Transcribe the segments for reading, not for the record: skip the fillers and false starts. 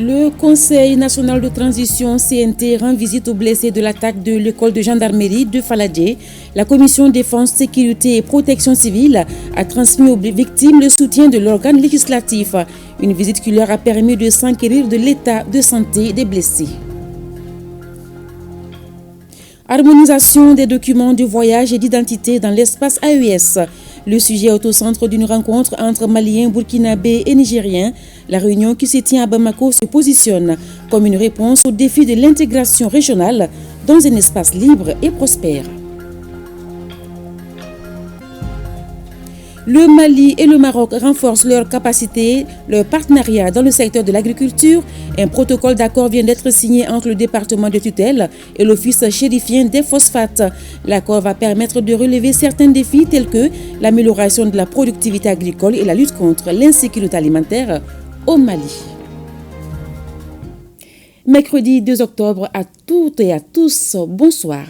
Le Conseil national de transition CNT rend visite aux blessés de l'attaque de l'école de gendarmerie de Faladje. La commission défense, sécurité et protection civile a transmis aux victimes le soutien de l'organe législatif. Une visite qui leur a permis de s'enquérir de l'état de santé des blessés. Harmonisation des documents de voyage et d'identité dans l'espace AES. Le sujet est au centre d'une rencontre entre Maliens, Burkinabés et Nigériens. La réunion qui se tient à Bamako se positionne comme une réponse au défi de l'intégration régionale dans un espace libre et prospère. Le Mali et le Maroc renforcent leurs capacités, leur partenariat dans le secteur de l'agriculture. Un protocole d'accord vient d'être signé entre le département de tutelle et l'office chérifien des phosphates. L'accord va permettre de relever certains défis tels que l'amélioration de la productivité agricole et la lutte contre l'insécurité alimentaire au Mali. Mercredi 2 octobre, à toutes et à tous, bonsoir.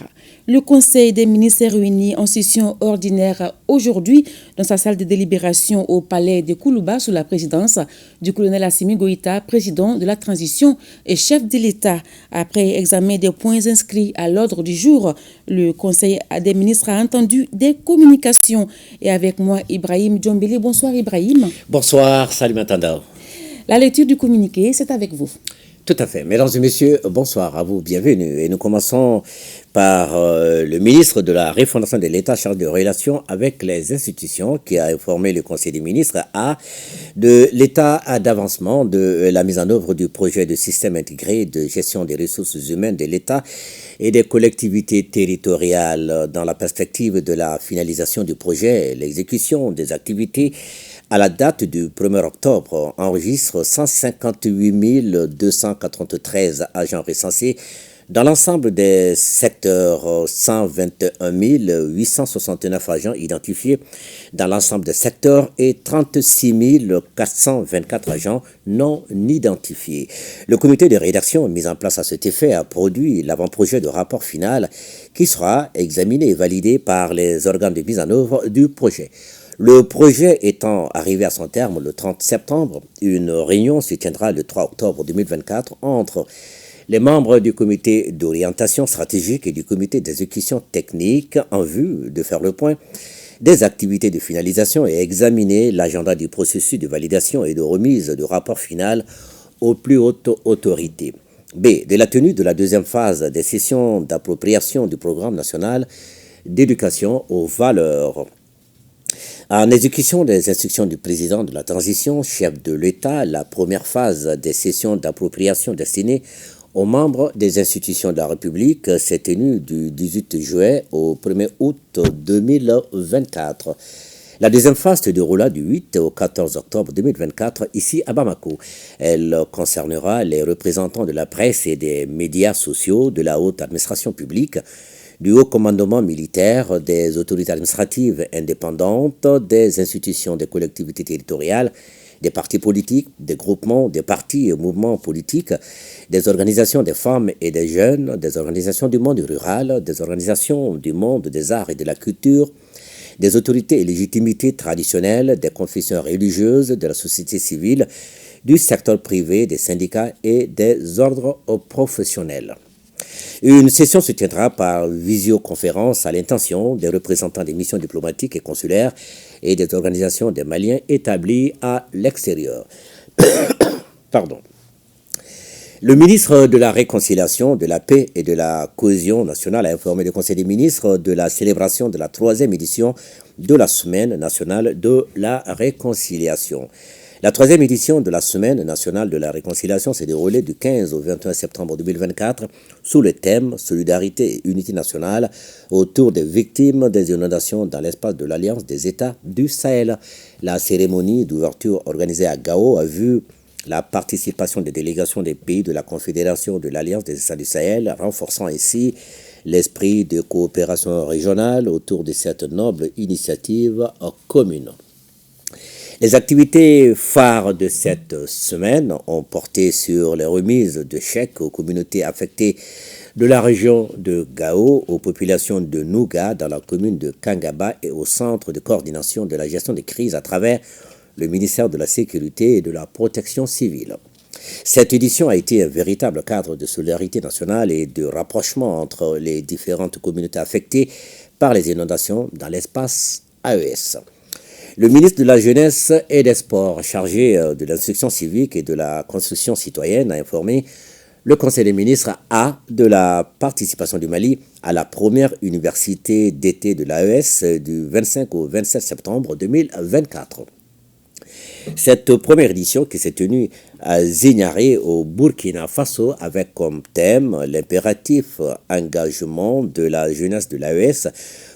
Le Conseil des ministres est réuni en session ordinaire aujourd'hui dans sa salle de délibération au palais de Koulouba sous la présidence du colonel Assimi Goïta, président de la transition et chef de l'État. Après examen des points inscrits à l'ordre du jour, le Conseil des ministres a entendu des communications. Et avec moi, Ibrahim Djombele. Bonsoir Ibrahim. Bonsoir, salut Matanda. La lecture du communiqué, c'est avec vous. Tout à fait. Mesdames et messieurs, bonsoir à vous, bienvenue. Et nous commençons par le ministre de la Refondation de l'État chargé de relations avec les institutions qui a informé le Conseil des ministres de l'état d'avancement de la mise en œuvre du projet de système intégré de gestion des ressources humaines de l'État et des collectivités territoriales dans la perspective de la finalisation du projet, l'exécution des activités à la date du 1er octobre, enregistre 158 293 agents recensés dans l'ensemble des secteurs, 121 869 agents identifiés dans l'ensemble des secteurs et 36 424 agents non identifiés. Le comité de rédaction mis en place à cet effet a produit l'avant-projet de rapport final qui sera examiné et validé par les organes de mise en œuvre du projet. Le projet étant arrivé à son terme le 30 septembre, une réunion se tiendra le 3 octobre 2024 entre les membres du comité d'orientation stratégique et du comité d'exécution technique en vue de faire le point des activités de finalisation et examiner l'agenda du processus de validation et de remise du rapport final aux plus hautes autorités. B. De la tenue de la deuxième phase des sessions d'appropriation du programme national d'éducation aux valeurs. En exécution des instructions du président de la transition, chef de l'État, la première phase des sessions d'appropriation destinées aux membres des institutions de la République s'est tenue du 18 juillet au 1er août 2024. La deuxième phase se déroula du 8 au 14 octobre 2024 ici à Bamako. Elle concernera les représentants de la presse et des médias sociaux, de la haute administration publique, du haut commandement militaire, des autorités administratives indépendantes, des institutions des collectivités territoriales, des partis politiques, des groupements, des partis et mouvements politiques, des organisations des femmes et des jeunes, des organisations du monde rural, des organisations du monde des arts et de la culture, des autorités et légitimités traditionnelles, des confessions religieuses, de la société civile, du secteur privé, des syndicats et des ordres professionnels. Une session se tiendra par visioconférence à l'intention des représentants des missions diplomatiques et consulaires et des organisations des Maliens établis à l'extérieur. Pardon. Le ministre de la Réconciliation, de la Paix et de la Cohésion nationale a informé le Conseil des ministres de la célébration de la 3e édition de la Semaine nationale de la Réconciliation. La 3e édition de la Semaine nationale de la Réconciliation s'est déroulée du 15 au 21 septembre 2024 sous le thème Solidarité et Unité nationale autour des victimes des inondations dans l'espace de l'Alliance des États du Sahel. La cérémonie d'ouverture organisée à Gao a vu la participation des délégations des pays de la Confédération de l'Alliance des États du Sahel, renforçant ainsi l'esprit de coopération régionale autour de cette noble initiative commune. Les activités phares de cette semaine ont porté sur les remises de chèques aux communautés affectées de la région de Gao, aux populations de Nouga dans la commune de Kangaba et au centre de coordination de la gestion des crises à travers le ministère de la Sécurité et de la Protection civile. Cette édition a été un véritable cadre de solidarité nationale et de rapprochement entre les différentes communautés affectées par les inondations dans l'espace AES. Le ministre de la Jeunesse et des Sports, chargé de l'instruction civique et de la construction citoyenne, a informé le Conseil des ministres de la participation du Mali à la première université d'été de l'AES du 25 au 27 septembre 2024. Cette première édition qui s'est tenue à Zignaré au Burkina Faso avec comme thème l'impératif engagement de la jeunesse de l'AES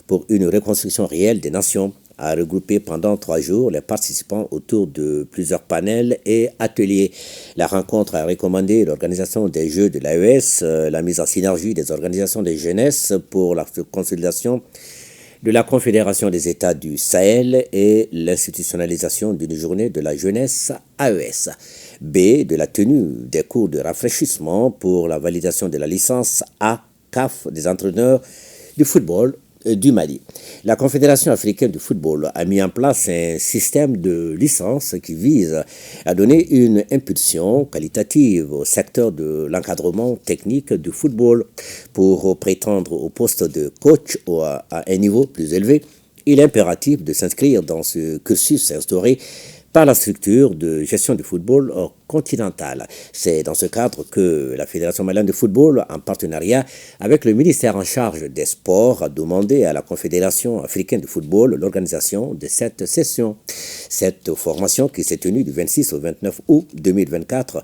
pour une reconstruction réelle des nations a regroupé pendant 3 jours les participants autour de plusieurs panels et ateliers. La rencontre a recommandé l'organisation des Jeux de l'AES, la mise en synergie des organisations de jeunesse pour la consolidation de la Confédération des États du Sahel et l'institutionnalisation d'une journée de la jeunesse AES. B. De la tenue des cours de rafraîchissement pour la validation de la licence A CAF des entraîneurs du football du Mali. La Confédération africaine du football a mis en place un système de licence qui vise à donner une impulsion qualitative au secteur de l'encadrement technique du football. Pour prétendre au poste de coach ou à un niveau plus élevé, il est impératif de s'inscrire dans ce cursus instauré par la structure de gestion du football continental. C'est dans ce cadre que la Fédération malienne de football, en partenariat avec le ministère en charge des Sports, a demandé à la Confédération africaine de football l'organisation de cette session. Cette formation, qui s'est tenue du 26 au 29 août 2024,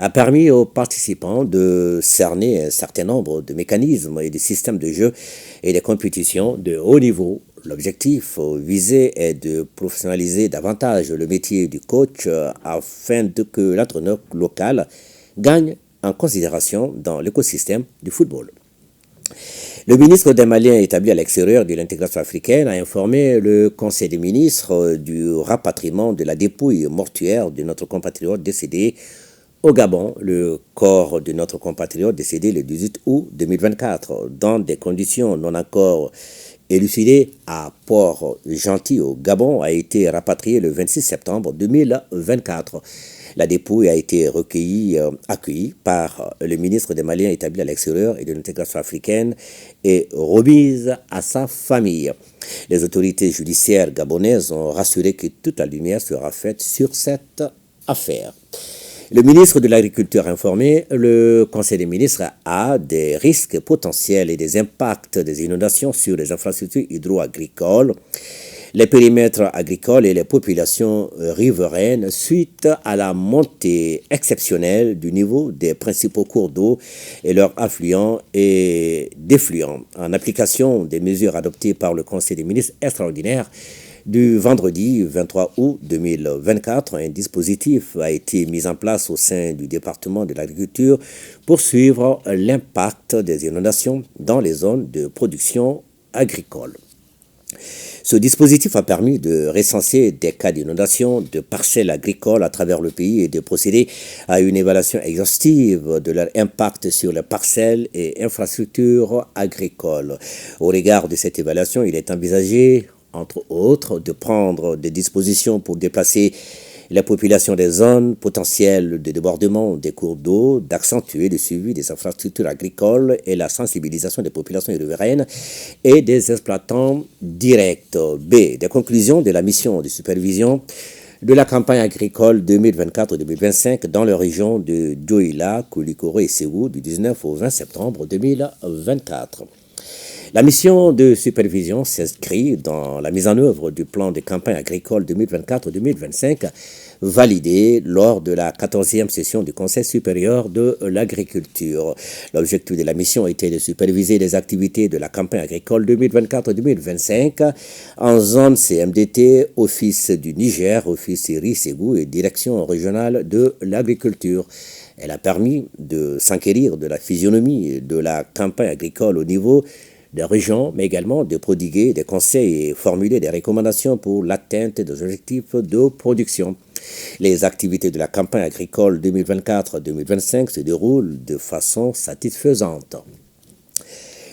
a permis aux participants de cerner un certain nombre de mécanismes et de systèmes de jeu et des compétitions de haut niveau. L'objectif visé est de professionnaliser davantage le métier du coach afin que l'entraîneur local gagne en considération dans l'écosystème du football. Le ministre des Maliens établi à l'extérieur de l'intégration africaine a informé le Conseil des ministres du rapatriement de la dépouille mortuaire de notre compatriote décédé au Gabon, le corps de notre compatriote décédé le 18 août 2024 dans des conditions non encore élucidé à Port-Gentil au Gabon, a été rapatrié le 26 septembre 2024. La dépouille a été accueillie par le ministre des Maliens établi à l'extérieur et de l'intégration africaine et remise à sa famille. Les autorités judiciaires gabonaises ont rassuré que toute la lumière sera faite sur cette affaire. Le ministre de l'Agriculture a informé le Conseil des ministres des risques potentiels et des impacts des inondations sur les infrastructures hydro-agricoles, les périmètres agricoles et les populations riveraines suite à la montée exceptionnelle du niveau des principaux cours d'eau et leurs affluents et défluents. En application des mesures adoptées par le Conseil des ministres extraordinaire du vendredi 23 août 2024, un dispositif a été mis en place au sein du département de l'agriculture pour suivre l'impact des inondations dans les zones de production agricole. Ce dispositif a permis de recenser des cas d'inondation de parcelles agricoles à travers le pays et de procéder à une évaluation exhaustive de leur impact sur les parcelles et infrastructures agricoles. Au regard de cette évaluation, il est envisagé entre autres, de prendre des dispositions pour déplacer la population des zones potentielles de débordement des cours d'eau, d'accentuer le suivi des infrastructures agricoles et la sensibilisation des populations riveraines et des exploitants directs. B. Des conclusions de la mission de supervision de la campagne agricole 2024-2025 dans les régions de Douila, Koulikoro et Ségou du 19 au 20 septembre 2024. La mission de supervision s'inscrit dans la mise en œuvre du plan de campagne agricole 2024-2025 validé lors de la 14e session du Conseil supérieur de l'agriculture. L'objectif de la mission était de superviser les activités de la campagne agricole 2024-2025 en zone CMDT, Office du Niger, Office Ségou et Direction régionale de l'agriculture. Elle a permis de s'enquérir de la physionomie de la campagne agricole au niveau des régions, mais également de prodiguer des conseils et formuler des recommandations pour l'atteinte des objectifs de production. Les activités de la campagne agricole 2024-2025 se déroulent de façon satisfaisante.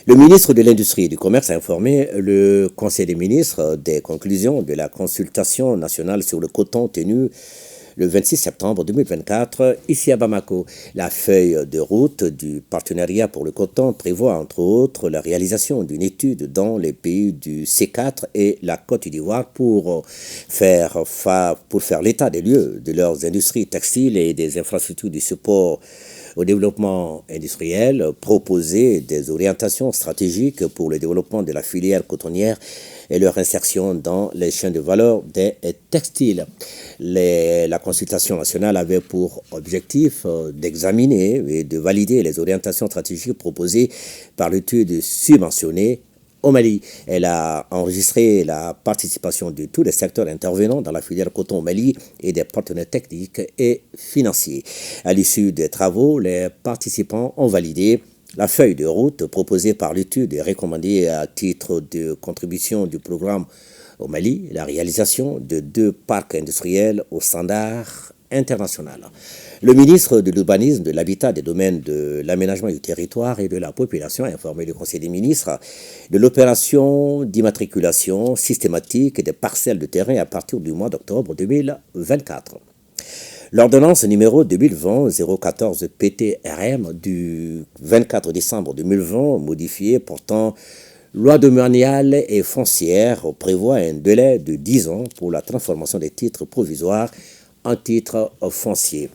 Le ministre de l'Industrie et du Commerce a informé le Conseil des ministres des conclusions de la consultation nationale sur le coton tenue le 26 septembre 2024, ici à Bamako. La feuille de route du partenariat pour le coton prévoit entre autres la réalisation d'une étude dans les pays du C4 et la Côte d'Ivoire pour faire l'état des lieux de leurs industries textiles et des infrastructures du support au développement industriel, proposer des orientations stratégiques pour le développement de la filière cotonnière et leur insertion dans les chaînes de valeur des textiles. La consultation nationale avait pour objectif d'examiner et de valider les orientations stratégiques proposées par l'étude subventionnée au Mali. Elle a enregistré la participation de tous les secteurs intervenants dans la filière coton au Mali et des partenaires techniques et financiers. À l'issue des travaux, les participants ont validé la feuille de route proposée par l'étude et recommandée à titre de contribution du programme au Mali, la réalisation de 2 parcs industriels aux standards internationaux. Le ministre de l'Urbanisme, de l'Habitat, des Domaines de l'Aménagement du Territoire et de la Population a informé le Conseil des ministres de l'opération d'immatriculation systématique des parcelles de terrain à partir du mois d'octobre 2024. L'ordonnance numéro 2020-014 PTRM du 24 décembre 2020, modifiée portant loi domaniale et foncière, prévoit un délai de 10 ans pour la transformation des titres provisoires en titres fonciers.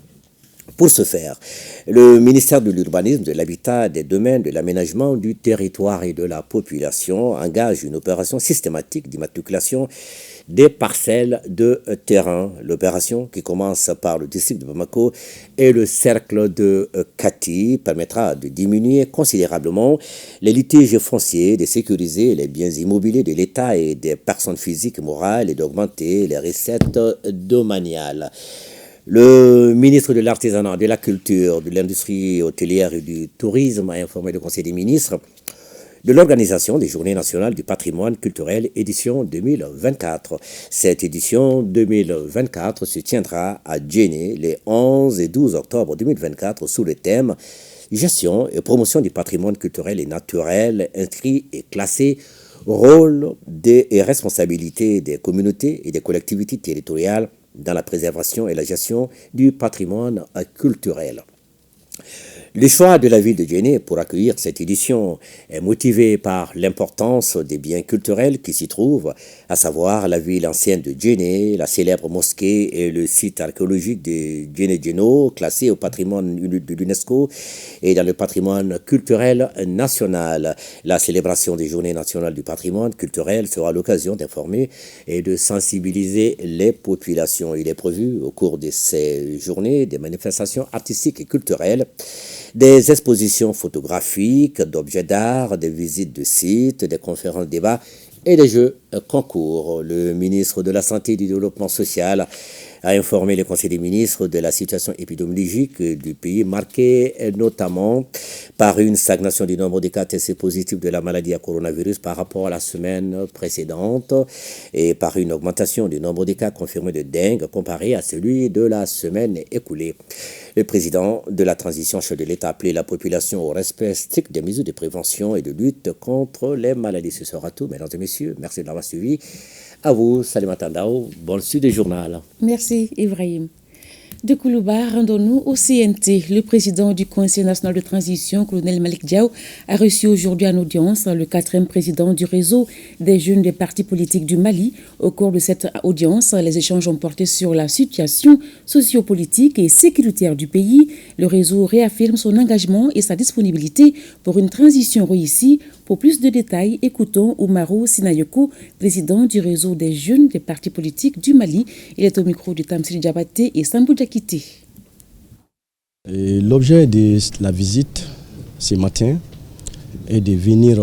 Pour ce faire, le ministère de l'Urbanisme, de l'Habitat, des Domaines, de l'Aménagement du Territoire et de la Population engage une opération systématique d'immatriculation des parcelles de terrain. L'opération, qui commence par le district de Bamako et le cercle de Kati, permettra de diminuer considérablement les litiges fonciers, de sécuriser les biens immobiliers de l'État et des personnes physiques et morales et d'augmenter les recettes domaniales. Le ministre de l'Artisanat, de la Culture, de l'Industrie hôtelière et du Tourisme a informé le Conseil des ministres de l'organisation des Journées nationales du patrimoine culturel édition 2024. Cette édition 2024 se tiendra à Djenné les 11 et 12 octobre 2024 sous le thème « Gestion et promotion du patrimoine culturel et naturel inscrit et classé, rôle et responsabilité des communautés et des collectivités territoriales dans la préservation et la gestion du patrimoine culturel ». Le choix de la ville de Djenné pour accueillir cette édition est motivé par l'importance des biens culturels qui s'y trouvent, à savoir la ville ancienne de Djenné, la célèbre mosquée et le site archéologique de Djenné-Djeno, classé au patrimoine de l'UNESCO et dans le patrimoine culturel national. La célébration des Journées nationales du patrimoine culturel sera l'occasion d'informer et de sensibiliser les populations. Il est prévu au cours de ces journées des manifestations artistiques et culturelles, des expositions photographiques, d'objets d'art, des visites de sites, des conférences débats et des jeux concours. Le ministre de la Santé et du Développement social a informé le Conseil des ministres de la situation épidémiologique du pays, marquée notamment par une stagnation du nombre de cas testés positifs de la maladie à coronavirus par rapport à la semaine précédente et par une augmentation du nombre de cas confirmés de dengue comparé à celui de la semaine écoulée. Le président de la transition, chef de l'État, a appelé la population au respect strict des mesures de prévention et de lutte contre les maladies. Ce sera tout, mesdames et messieurs. Merci de l'avoir suivi. À vous, Salimata Ndao. Bonne suite du journal. Merci, Ibrahim. De Koulouba, rendons-nous au CNT. Le président du Conseil national de transition, colonel Malik Diaw, a reçu aujourd'hui en audience le 4e président du réseau des jeunes des partis politiques du Mali. Au cours de cette audience, les échanges ont porté sur la situation sociopolitique et sécuritaire du pays. Le réseau réaffirme son engagement et sa disponibilité pour une transition réussie. Pour plus de détails, écoutons Oumarou Sinayoko, président du réseau des jeunes des partis politiques du Mali. Il est au micro de Tamsili Diabaté et Sambou Diakité. L'objet de la visite ce matin est de venir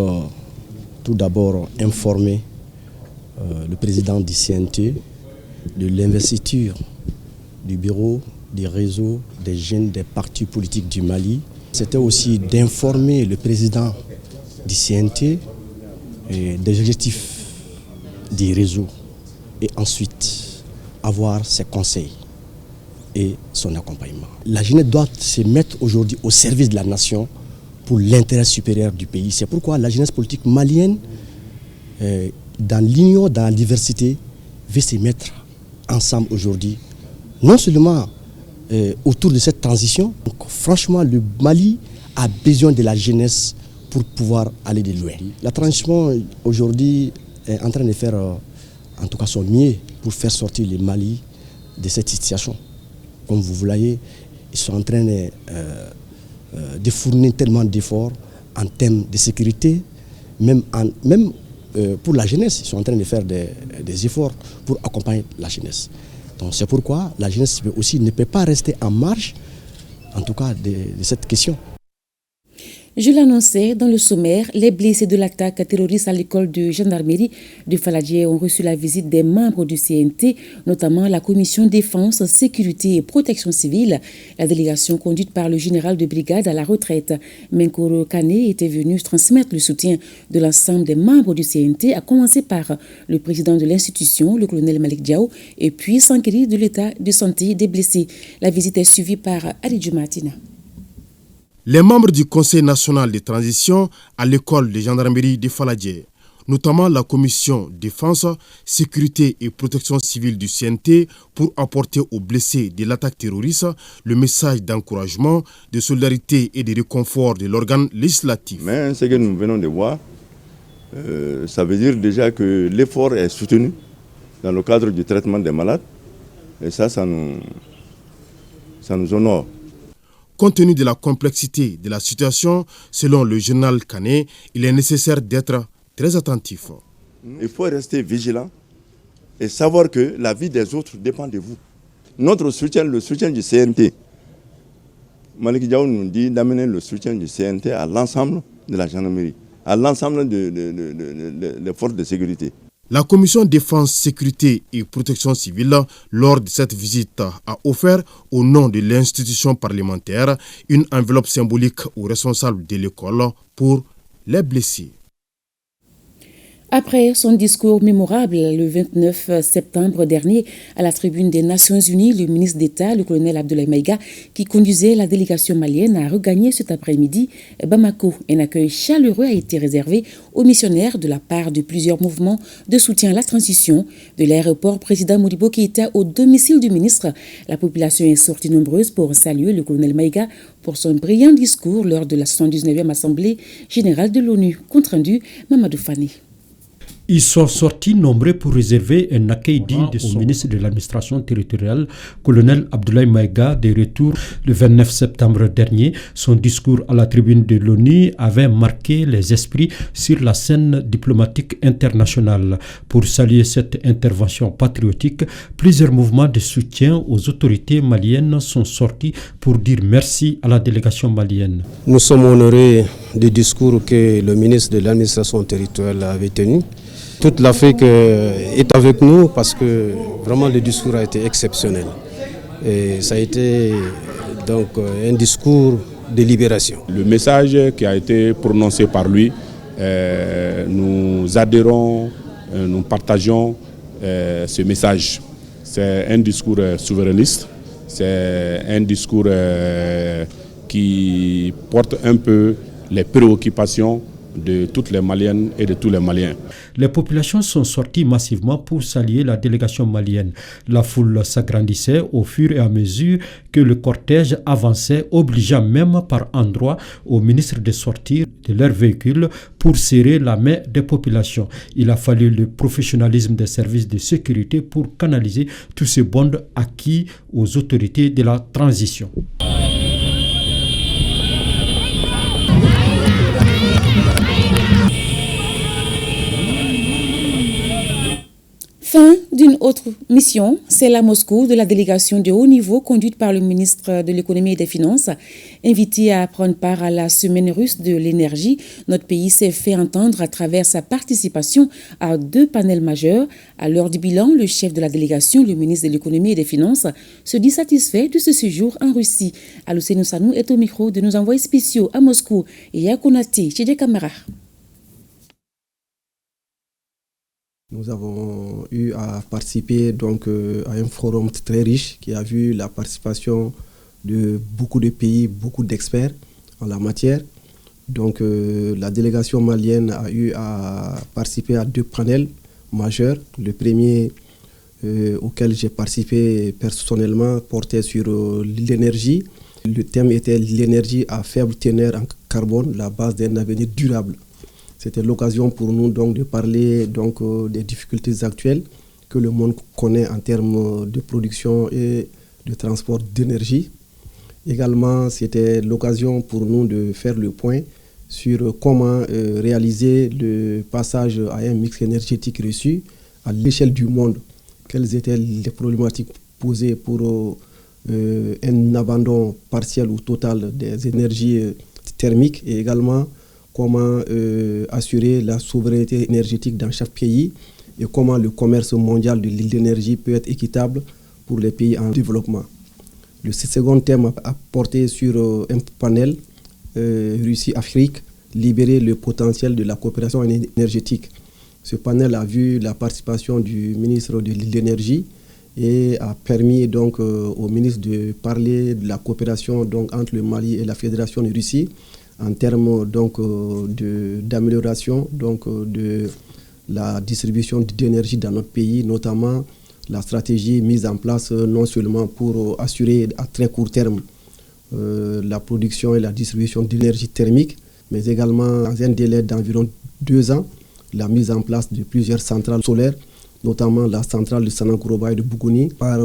tout d'abord informer le président du CNT de l'investiture du bureau du réseau des jeunes des partis politiques du Mali. C'était aussi d'informer le président du CNT des objectifs du réseau et ensuite avoir ses conseils et son accompagnement. La jeunesse doit se mettre aujourd'hui au service de la nation pour l'intérêt supérieur du pays. C'est pourquoi la jeunesse politique malienne, dans l'union, dans la diversité, veut se mettre ensemble aujourd'hui. non seulement autour de cette transition. Donc, franchement, le Mali a besoin de la jeunesse pour pouvoir aller de loin. La transition aujourd'hui est en train de faire en tout cas son mieux pour faire sortir le Mali de cette situation. Comme vous voyez, ils sont en train de fournir tellement d'efforts en termes de sécurité, même pour la jeunesse, ils sont en train de faire des efforts pour accompagner la jeunesse. Donc c'est pourquoi la jeunesse aussi ne peut pas rester en marge, en tout cas de cette question. Je l'annonçais dans le sommaire, les blessés de l'attaque terroriste à l'école de gendarmerie de Faladje ont reçu la visite des membres du CNT, notamment la commission défense, sécurité et protection civile. La délégation conduite par le général de brigade à la retraite, Menkoro Kane, était venue transmettre le soutien de l'ensemble des membres du CNT, à commencer par le président de l'institution, le colonel Malik Diao, et puis s'enquérir de l'état de santé des blessés. La visite est suivie par Aridjou Martina. Les membres du Conseil national de transition à l'école de gendarmerie de Faladje, notamment la commission défense, sécurité et protection civile du CNT, pour apporter aux blessés de l'attaque terroriste le message d'encouragement, de solidarité et de réconfort de l'organe législatif. Mais ce que nous venons de voir, ça veut dire déjà que l'effort est soutenu dans le cadre du traitement des malades. Et ça nous honore. Compte tenu de la complexité de la situation, selon le général Kane, il est nécessaire d'être très attentif. Il faut rester vigilant et savoir que la vie des autres dépend de vous. Notre soutien, le soutien du CNT, Malik Diaw nous dit d'amener le soutien du CNT à l'ensemble de la gendarmerie, à l'ensemble des forces de sécurité. La commission défense, sécurité et protection civile, lors de cette visite, a offert au nom de l'institution parlementaire une enveloppe symbolique aux responsables de l'école pour les blessés. Après son discours mémorable le 29 septembre dernier à la tribune des Nations Unies, le ministre d'État, le colonel Abdoulaye Maïga, qui conduisait la délégation malienne, a regagné cet après-midi Bamako. Un accueil chaleureux a été réservé aux missionnaires de la part de plusieurs mouvements de soutien à la transition. De l'aéroport président Modibo Keïta au domicile du ministre, la population est sortie nombreuse pour saluer le colonel Maïga pour son brillant discours lors de la 79e Assemblée générale de l'ONU. Compte rendu, Mamadou Fani. Ils sont sortis nombreux pour réserver un accueil digne de son ministre de l'administration territoriale, colonel Abdoulaye Maïga, de retour le 29 septembre dernier. Son discours à la tribune de l'ONU avait marqué les esprits sur la scène diplomatique internationale. Pour saluer cette intervention patriotique, plusieurs mouvements de soutien aux autorités maliennes sont sortis pour dire merci à la délégation malienne. Nous sommes honorés du discours que le ministre de l'administration territoriale avait tenu. Toute l'Afrique est avec nous parce que vraiment le discours a été exceptionnel. Et ça a été donc un discours de libération. Le message qui a été prononcé par lui, nous adhérons, nous partageons ce message. C'est un discours souverainiste, c'est un discours qui porte un peu les préoccupations de toutes les Maliennes et de tous les Maliens. Les populations sont sorties massivement pour saluer la délégation malienne. La foule s'agrandissait au fur et à mesure que le cortège avançait, obligeant même par endroits aux ministres de sortir de leur véhicule pour serrer la main des populations. Il a fallu le professionnalisme des services de sécurité pour canaliser tous ces bons acquis aux autorités de la transition. Fin d'une autre mission, celle à Moscou de la délégation de haut niveau conduite par le ministre de l'économie et des finances. Invité à prendre part à la semaine russe de l'énergie, notre pays s'est fait entendre à travers sa participation à 2 panels majeurs. À l'heure du bilan, le chef de la délégation, le ministre de l'économie et des finances, se dit satisfait de ce séjour en Russie. Aloussé Sanou est au micro de nos envoyés spéciaux à Moscou et à Konati, chez des camarades. Nous avons eu à participer donc, à un forum très riche qui a vu la participation de beaucoup de pays, beaucoup d'experts en la matière. Donc la délégation malienne a eu à participer à 2 panels majeurs. Le premier auquel j'ai participé personnellement portait sur l'énergie. Le thème était l'énergie à faible teneur en carbone, la base d'un avenir durable. C'était l'occasion pour nous donc de parler donc des difficultés actuelles que le monde connaît en termes de production et de transport d'énergie. Également, c'était l'occasion pour nous de faire le point sur comment réaliser le passage à un mix énergétique reçu à l'échelle du monde. Quelles étaient les problématiques posées pour un abandon partiel ou total des énergies thermiques et également comment assurer la souveraineté énergétique dans chaque pays et comment le commerce mondial de l'énergie peut être équitable pour les pays en développement. Le second thème a porté sur un panel Russie-Afrique, libérer le potentiel de la coopération énergétique. Ce panel a vu la participation du ministre de l'énergie et a permis donc au ministre de parler de la coopération donc entre le Mali et la Fédération de Russie en termes donc d'amélioration donc de la distribution d'énergie dans notre pays, notamment la stratégie mise en place non seulement pour assurer à très court terme la production et la distribution d'énergie thermique, mais également dans un délai d'environ 2 ans, la mise en place de plusieurs centrales solaires, notamment la centrale de Sanankuroba et de Bougouni, par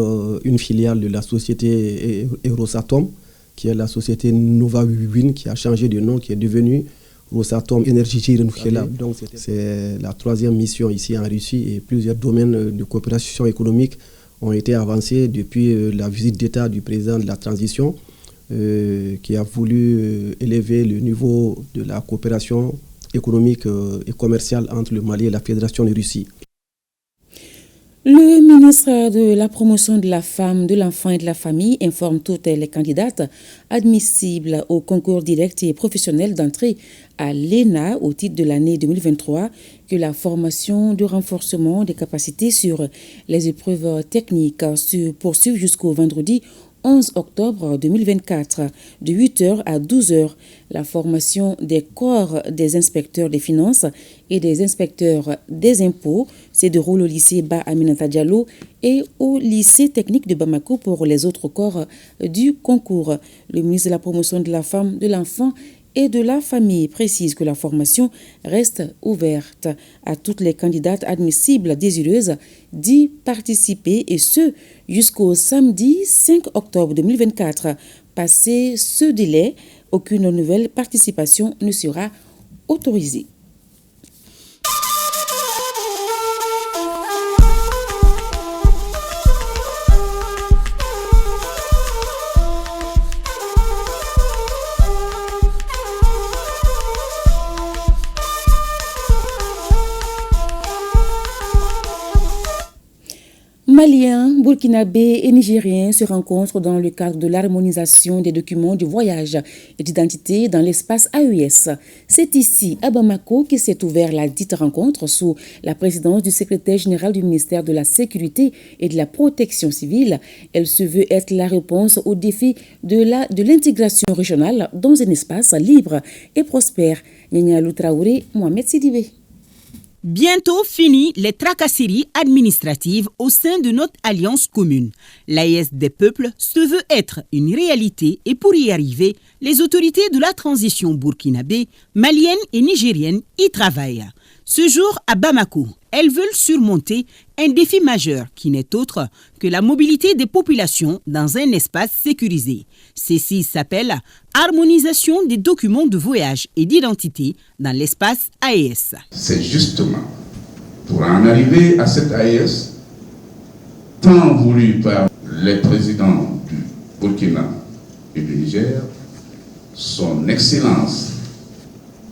une filiale de la société Rosatom, qui est la société Nova Wind, qui a changé de nom, qui est devenue Rosatom Énergie renouvelable. Donc c'est la 3e mission ici en Russie et plusieurs domaines de coopération économique ont été avancés depuis la visite d'État du président de la transition qui a voulu élever le niveau de la coopération économique et commerciale entre le Mali et la Fédération de Russie. Le ministre de la Promotion de la Femme, de l'Enfant et de la Famille informe toutes les candidates admissibles au concours direct et professionnel d'entrée à l'ENA au titre de l'année 2023 que la formation de renforcement des capacités sur les épreuves techniques se poursuit jusqu'au vendredi 11 octobre 2024, de 8h à 12h. La formation des corps des inspecteurs des finances et des inspecteurs des impôts se déroule au lycée Ba Aminata Diallo et au lycée technique de Bamako pour les autres corps du concours. Le ministre de la Promotion de la Femme, de l'Enfant et de la Famille précise que la formation reste ouverte à toutes les candidates admissibles désireuses d'y participer et ce jusqu'au samedi 5 octobre 2024. Passé ce délai, aucune nouvelle participation ne sera autorisée. Maliens, Burkinabés et Nigériens se rencontrent dans le cadre de l'harmonisation des documents de voyage et d'identité dans l'espace AES. C'est ici, à Bamako, que s'est ouverte la dite rencontre sous la présidence du secrétaire général du ministère de la Sécurité et de la Protection civile. Elle se veut être la réponse aux défis de l'intégration régionale dans un espace libre et prospère. Nyanya Loutraouré, Mohamed Sidibé. Bientôt fini les tracasseries administratives au sein de notre alliance commune. L'AES des peuples se veut être une réalité et pour y arriver, les autorités de la transition burkinabé, malienne et nigérienne y travaillent. Ce jour à Bamako, elles veulent surmonter un défi majeur qui n'est autre que la mobilité des populations dans un espace sécurisé. Ceci s'appelle harmonisation des documents de voyage et d'identité dans l'espace AES. C'est justement pour en arriver à cette AES, tant voulu par les présidents du Burkina et du Niger, son Excellence,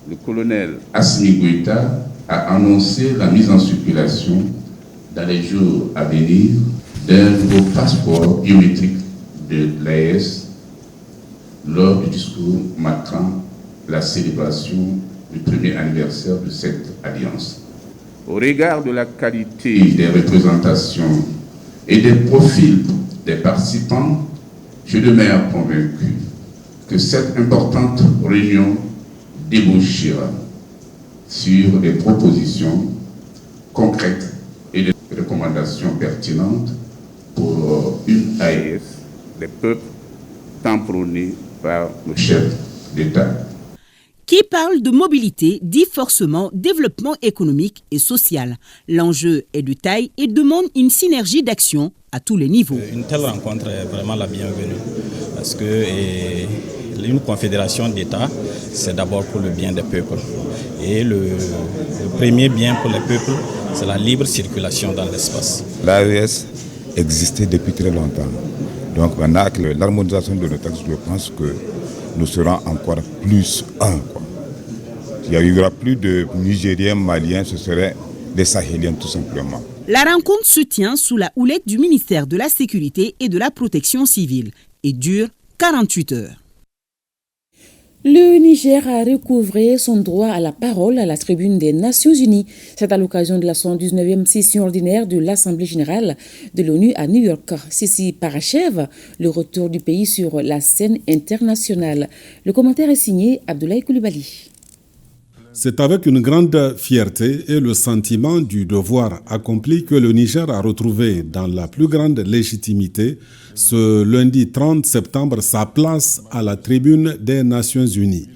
le colonel Assimi Goïta, a annoncé la mise en circulation dans les jours à venir d'un nouveau passeport biométrique de l'AES lors du discours marquant la célébration du premier anniversaire de cette alliance. Au regard de la qualité des représentations et des profils des participants, je demeure convaincu que cette importante réunion débouchera sur des propositions concrètes et des recommandations pertinentes pour une AES des peuples tant prônée par le chef d'État. Qui parle de mobilité dit forcément développement économique et social. L'enjeu est de taille et demande une synergie d'action à tous les niveaux. Une telle rencontre est vraiment la bienvenue parce que une confédération d'États, c'est d'abord pour le bien des peuples. Et le premier bien pour les peuples, c'est la libre circulation dans l'espace. L'AES existait depuis très longtemps. Donc maintenant, avec l'harmonisation de nos textes, je pense que nous serons encore plus un. Il n'y aura plus de Nigériens, Maliens, ce seraient des Sahéliens tout simplement. La rencontre se tient sous la houlette du ministère de la Sécurité et de la Protection civile et dure 48 heures. Le Niger a recouvré son droit à la parole à la tribune des Nations Unies. C'est à l'occasion de la 119e session ordinaire de l'Assemblée générale de l'ONU à New York. Ceci parachève le retour du pays sur la scène internationale. Le commentaire est signé Abdoulaye Koulibaly. C'est avec une grande fierté et le sentiment du devoir accompli que le Niger a retrouvé dans la plus grande légitimité ce lundi 30 septembre sa place à la tribune des Nations Unies.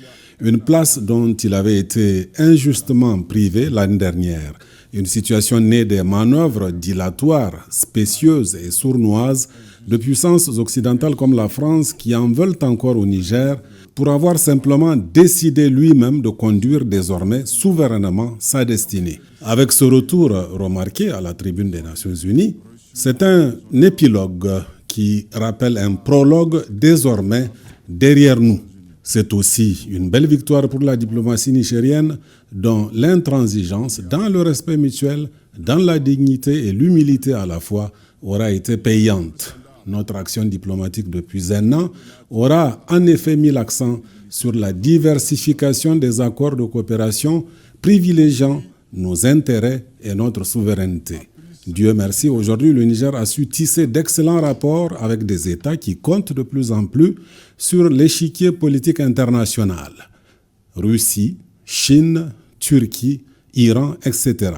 Une place dont il avait été injustement privé l'année dernière. Une situation née des manœuvres dilatoires, spécieuses et sournoises de puissances occidentales comme la France qui en veulent encore au Niger pour avoir simplement décidé lui-même de conduire désormais souverainement sa destinée. Avec ce retour remarqué à la tribune des Nations Unies, c'est un épilogue qui rappelle un prologue désormais derrière nous. C'est aussi une belle victoire pour la diplomatie nigérienne dont l'intransigeance dans le respect mutuel, dans la dignité et l'humilité à la fois aura été payante. Notre action diplomatique depuis un an aura en effet mis l'accent sur la diversification des accords de coopération privilégiant nos intérêts et notre souveraineté. Dieu merci, aujourd'hui le Niger a su tisser d'excellents rapports avec des États qui comptent de plus en plus sur l'échiquier politique international. Russie, Chine, Turquie, Iran, etc.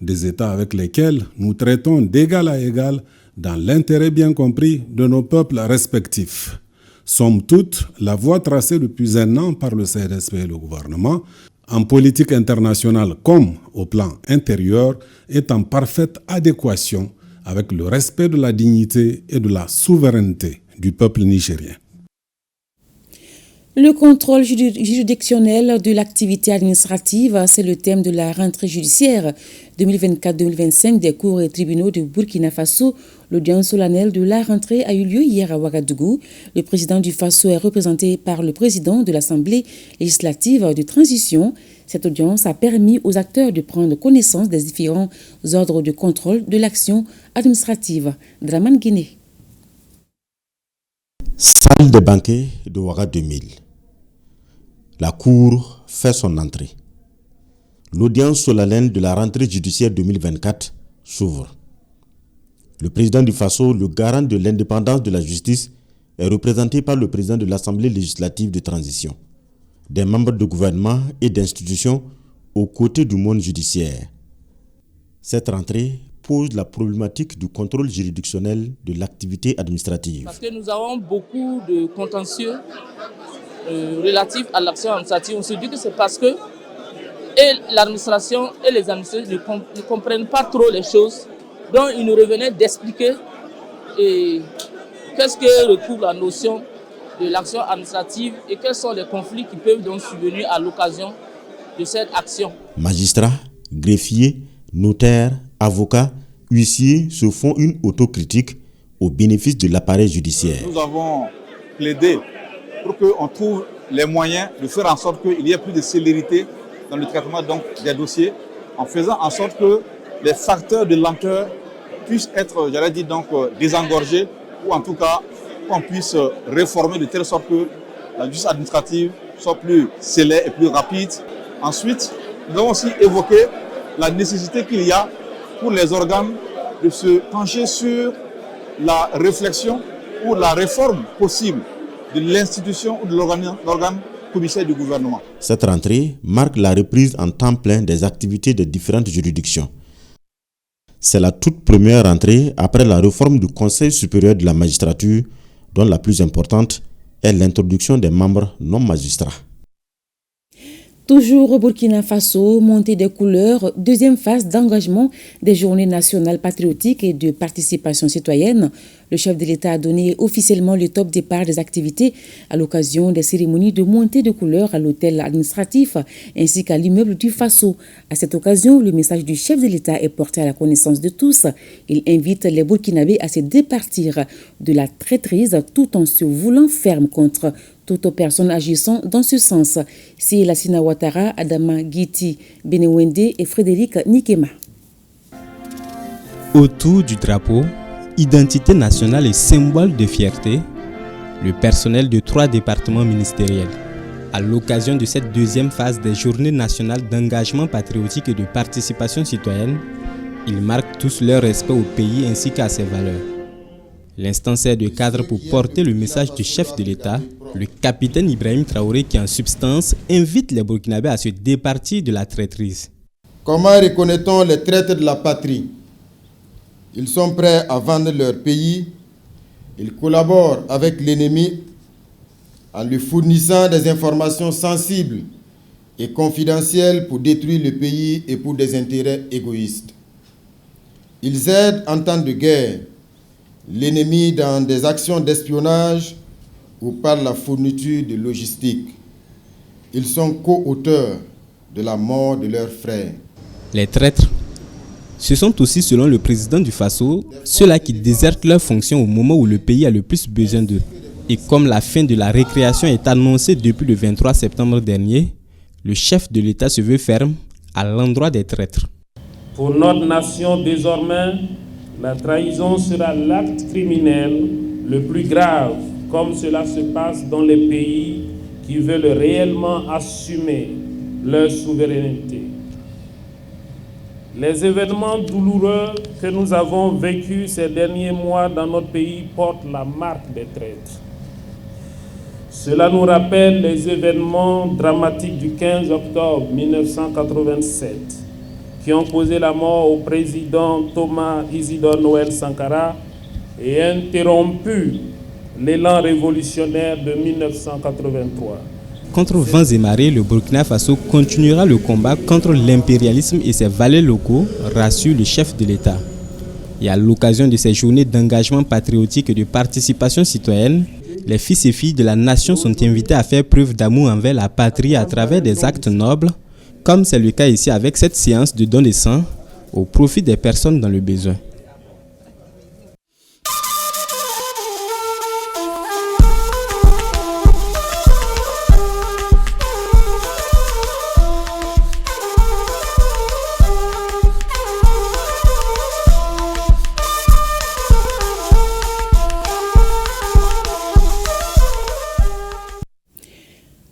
Des États avec lesquels nous traitons d'égal à égal dans l'intérêt bien compris de nos peuples respectifs. Somme toute, la voie tracée depuis un an par le CNSP et le gouvernement, en politique internationale comme au plan intérieur, est en parfaite adéquation avec le respect de la dignité et de la souveraineté du peuple nigérien. Le contrôle juridictionnel de l'activité administrative, c'est le thème de la rentrée judiciaire 2024-2025 des cours et tribunaux de Burkina Faso. L'audience solennelle de la rentrée a eu lieu hier à Ouagadougou. Le président du Faso est représenté par le président de l'Assemblée législative de transition. Cette audience a permis aux acteurs de prendre connaissance des différents ordres de contrôle de l'action administrative. Draman Guinée. Salle de banquet de Ouaga 2000. La Cour fait son entrée. L'audience solennelle de la rentrée judiciaire 2024 s'ouvre. Le président du Faso, le garant de l'indépendance de la justice, est représenté par le président de l'Assemblée législative de transition, des membres de gouvernement et d'institutions aux côtés du monde judiciaire. Cette rentrée pose la problématique du contrôle juridictionnel de l'activité administrative. Parce que nous avons beaucoup de contentieux relatifs à l'action administrative. On se dit que c'est parce que l'administration et les administrateurs ne comprennent pas trop les choses. Donc il nous revenait d'expliquer qu'est-ce que recouvre la notion de l'action administrative et quels sont les conflits qui peuvent donc survenir à l'occasion de cette action. Magistrats, greffiers, notaires, avocats, huissiers se font une autocritique au bénéfice de l'appareil judiciaire. Nous avons plaidé pour qu'on trouve les moyens de faire en sorte qu'il y ait plus de célérité dans le traitement donc, des dossiers, en faisant en sorte que les facteurs de lenteur puissent être, désengorgés, ou en tout cas qu'on puisse réformer de telle sorte que la justice administrative soit plus célèbre et plus rapide. Ensuite, nous avons aussi évoqué la nécessité qu'il y a pour les organes de se pencher sur la réflexion ou la réforme possible de l'institution ou de l'organe commissaire du gouvernement. Cette rentrée marque la reprise en temps plein des activités de différentes juridictions. C'est la toute première rentrée après la réforme du Conseil supérieur de la magistrature, dont la plus importante est l'introduction des membres non magistrats. Toujours au Burkina Faso, montée des couleurs, deuxième phase d'engagement des journées nationales patriotiques et de participation citoyenne. Le chef de l'État a donné officiellement le top départ des activités à l'occasion des cérémonies de montée de couleurs à l'hôtel administratif ainsi qu'à l'immeuble du Faso. À cette occasion, le message du chef de l'État est porté à la connaissance de tous. Il invite les Burkinabés à se départir de la traîtrise tout en se voulant ferme contre toute personne agissant dans ce sens. C'est Lassina Ouattara, Adama Guiti Benewende et Frédéric Nikema. Autour du drapeau, identité nationale et symbole de fierté, le personnel de 3 départements ministériels. À l'occasion de cette deuxième phase des journées nationales d'engagement patriotique et de participation citoyenne, ils marquent tous leur respect au pays ainsi qu'à ses valeurs. L'instant sert de cadre pour porter le message du chef de l'État, le capitaine Ibrahim Traoré, qui en substance invite les Burkinabés à se départir de la traîtrise. Comment reconnaît-on les traîtres de la patrie? Ils sont prêts à vendre leur pays, ils collaborent avec l'ennemi en lui fournissant des informations sensibles et confidentielles pour détruire le pays et pour des intérêts égoïstes. Ils aident en temps de guerre l'ennemi dans des actions d'espionnage ou par la fourniture de logistique. Ils sont co-auteurs de la mort de leurs frères. Les traîtres, ce sont aussi, selon le président du Faso, ceux-là qui désertent leurs fonctions au moment où le pays a le plus besoin d'eux. Et comme la fin de la récréation est annoncée depuis le 23 septembre dernier, le chef de l'État se veut ferme à l'endroit des traîtres. Pour notre nation désormais, la trahison sera l'acte criminel le plus grave, comme cela se passe dans les pays qui veulent réellement assumer leur souveraineté. Les événements douloureux que nous avons vécus ces derniers mois dans notre pays portent la marque des traîtres. Cela nous rappelle les événements dramatiques du 15 octobre 1987 qui ont causé la mort au président Thomas Isidore Noël Sankara et interrompu l'élan révolutionnaire de 1983. Contre vents et marées, le Burkina Faso continuera le combat contre l'impérialisme et ses valets locaux, rassure le chef de l'État. Et à l'occasion de ces journées d'engagement patriotique et de participation citoyenne, les fils et filles de la nation sont invités à faire preuve d'amour envers la patrie à travers des actes nobles, comme c'est le cas ici avec cette séance de don de sang au profit des personnes dans le besoin.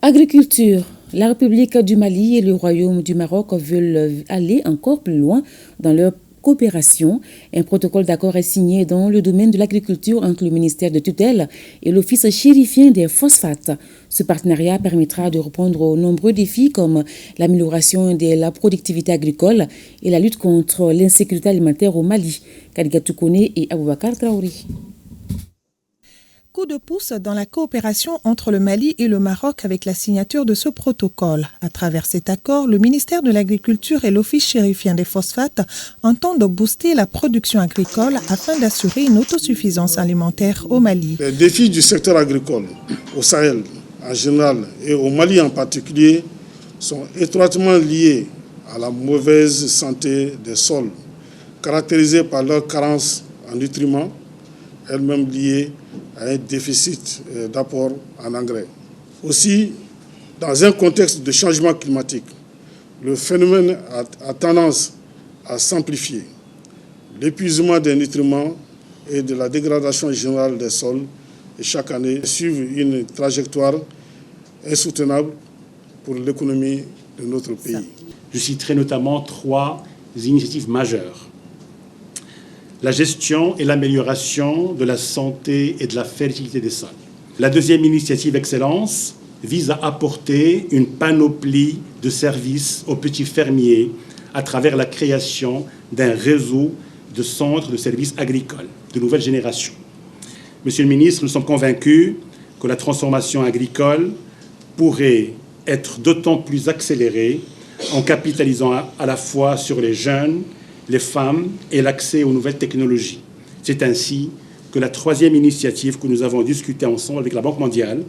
Agriculture. La République du Mali et le Royaume du Maroc veulent aller encore plus loin dans leur coopération. Un protocole d'accord est signé dans le domaine de l'agriculture entre le ministère de tutelle et l'Office chérifien des phosphates. Ce partenariat permettra de répondre aux nombreux défis comme l'amélioration de la productivité agricole et la lutte contre l'insécurité alimentaire au Mali. Kadigatou Kone et Aboubakar Traoré. Coup de pouce dans la coopération entre le Mali et le Maroc avec la signature de ce protocole. À travers cet accord, le ministère de l'Agriculture et l'Office chérifien des phosphates entendent booster la production agricole afin d'assurer une autosuffisance alimentaire au Mali. Les défis du secteur agricole au Sahel en général et au Mali en particulier sont étroitement liés à la mauvaise santé des sols, caractérisés par leur carence en nutriments, elle-même liée à un déficit d'apport en engrais. Aussi, dans un contexte de changement climatique, le phénomène a tendance à s'amplifier. L'épuisement des nutriments et de la dégradation générale des sols et chaque année suivent une trajectoire insoutenable pour l'économie de notre pays. Je citerai notamment 3 initiatives majeures. La gestion et l'amélioration de la santé et de la fertilité des sols. La deuxième initiative Excellence vise à apporter une panoplie de services aux petits fermiers à travers la création d'un réseau de centres de services agricoles de nouvelle génération. Monsieur le ministre, nous sommes convaincus que la transformation agricole pourrait être d'autant plus accélérée en capitalisant à la fois sur les jeunes, les femmes et l'accès aux nouvelles technologies. C'est ainsi que la troisième initiative que nous avons discutée ensemble avec la Banque mondiale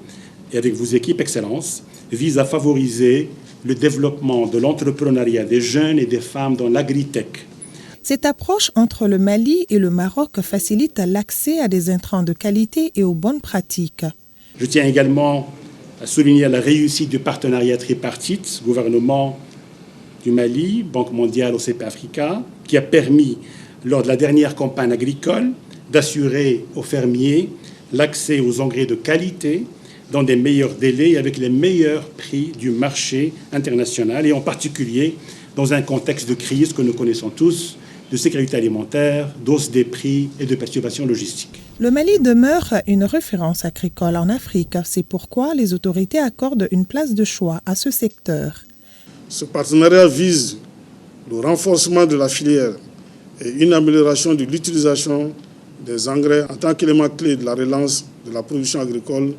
et avec vos équipes Excellence vise à favoriser le développement de l'entrepreneuriat des jeunes et des femmes dans l'agritech. Cette approche entre le Mali et le Maroc facilite l'accès à des intrants de qualité et aux bonnes pratiques. Je tiens également à souligner la réussite du partenariat tripartite, gouvernement du Mali, Banque mondiale, OCP Africa, qui a permis, lors de la dernière campagne agricole, d'assurer aux fermiers l'accès aux engrais de qualité dans des meilleurs délais et avec les meilleurs prix du marché international, et en particulier dans un contexte de crise que nous connaissons tous, de sécurité alimentaire, d'hausse des prix et de perturbations logistiques. Le Mali demeure une référence agricole en Afrique. C'est pourquoi les autorités accordent une place de choix à ce secteur. Ce partenariat vise le renforcement de la filière et une amélioration de l'utilisation des engrais en tant qu'élément clé de la relance de la production agricole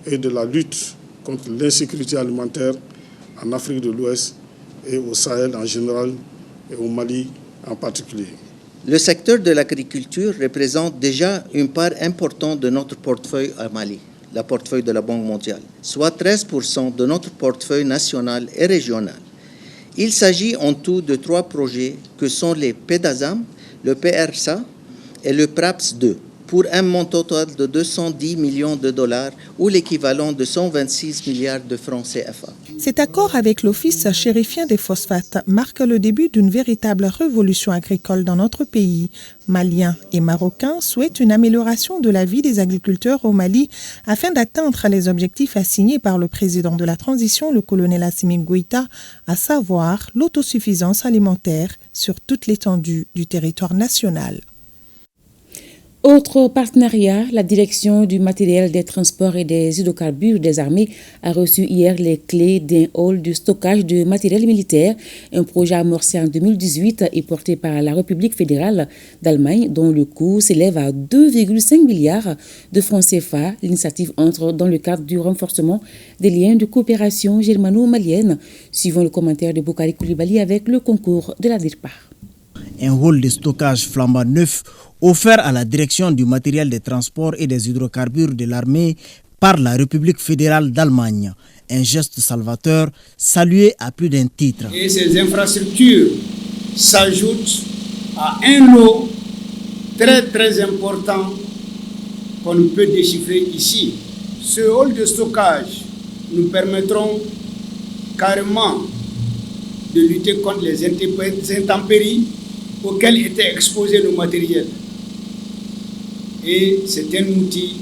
et de la lutte contre l'insécurité alimentaire en Afrique de l'Ouest et au Sahel en général et au Mali en particulier. Le secteur de l'agriculture représente déjà une part importante de notre portefeuille à Mali, le portefeuille de la Banque mondiale, soit 13% de notre portefeuille national et régional. Il s'agit en tout de 3 projets que sont les PEDASAM, le PRSA et le PRAPS 2, pour un montant total de 210 millions de dollars ou l'équivalent de 126 milliards de francs CFA. Cet accord avec l'Office chérifien des phosphates marque le début d'une véritable révolution agricole dans notre pays. Maliens et Marocains souhaitent une amélioration de la vie des agriculteurs au Mali afin d'atteindre les objectifs assignés par le président de la transition, le colonel Assimi Goïta, à savoir l'autosuffisance alimentaire sur toute l'étendue du territoire national. Autre partenariat, la direction du matériel des transports et des hydrocarbures des armées a reçu hier les clés d'un hall de stockage de matériel militaire, un projet amorcé en 2018 et porté par la République fédérale d'Allemagne dont le coût s'élève à 2,5 milliards de francs CFA. L'initiative entre dans le cadre du renforcement des liens de coopération germano-malienne, suivant le commentaire de Boukari Koulibaly avec le concours de la DIRPA. Un hall de stockage flambant neuf offert à la direction du matériel des transports et des hydrocarbures de l'armée par la République fédérale d'Allemagne. Un geste salvateur salué à plus d'un titre. Et ces infrastructures s'ajoutent à un lot très important qu'on ne peut déchiffrer ici. Ce hall de stockage nous permettront carrément de lutter contre les intempéries auxquels étaient exposés nos matériels. Et c'est un outil